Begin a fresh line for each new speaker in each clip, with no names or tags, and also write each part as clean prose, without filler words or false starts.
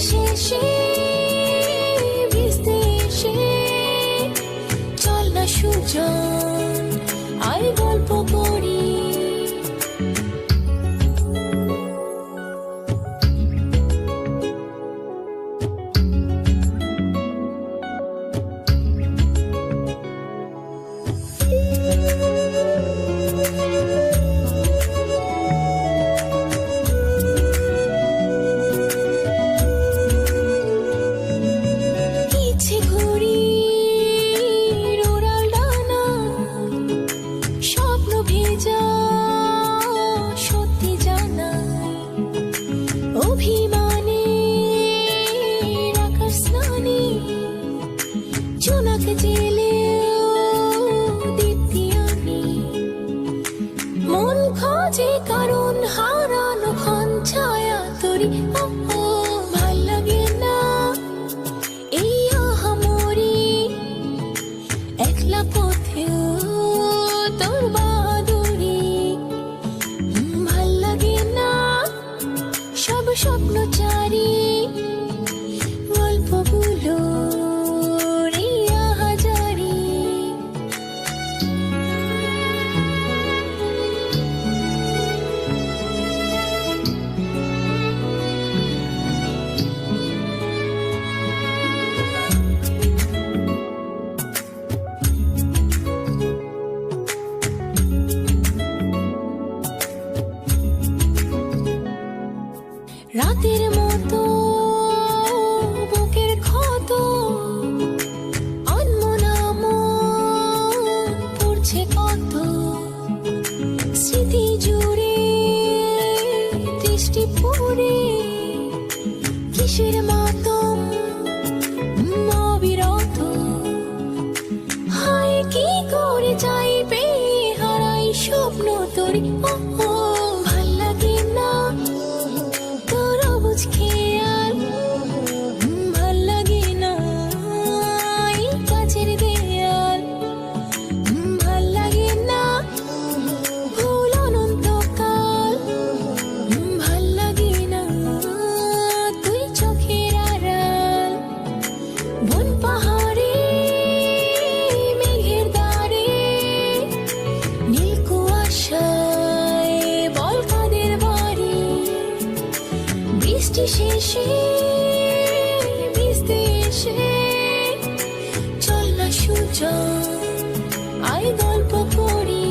শেষে ভিজতে এসে চল না সুজন আয় গল্প করি। রাতের মতো বুকের ক্ষত অন্মনাম পড়ছে কত স্মৃতি জুড়ে দৃষ্টি পড়ে কিসের মাতম অবিরত হায় কি করে যাইবে হারাই স্বপ্ন তোরি ভাল লাগে না খেয়াল ভাল লাগে না কাছের দেয়াল ভাল লাগে না ভুল অনন্তকাল ভাল লাগে না তুই চোখের আড়াল বন পাহাড়ে মেঘের দ্বারে নীল কুয়াশায় বল কাদের বাড়ি বৃষ্টি শেষে ভিজতে এসে চল না সুজন আয় গল্প করি।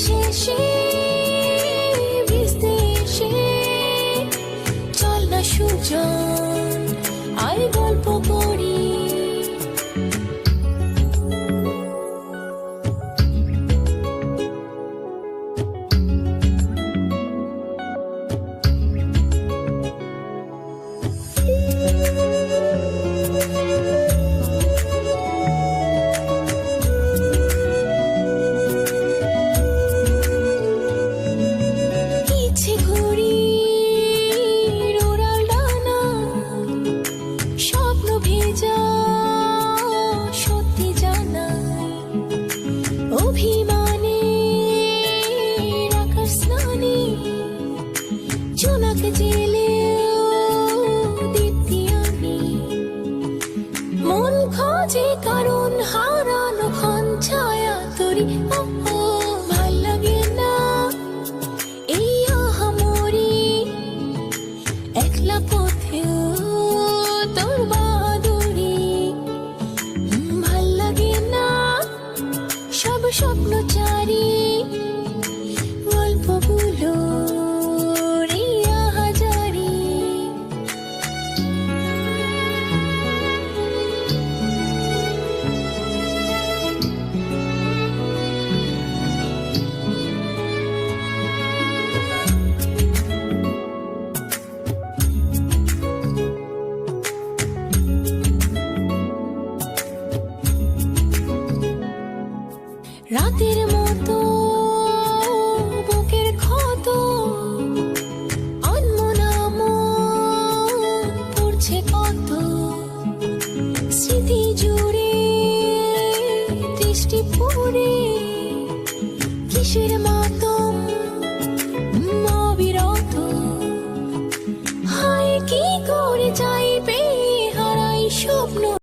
শেষে ভিজতে এসে চল না সুজন আয় গল্প করি। কারণ হারানো ক্ষণ ছায়া তোরি ভাল লাগে না এই আহামরি একলা পথেও তোর বাহাদুরি ভাল লাগে না সব স্বপ্ন চারি হাতের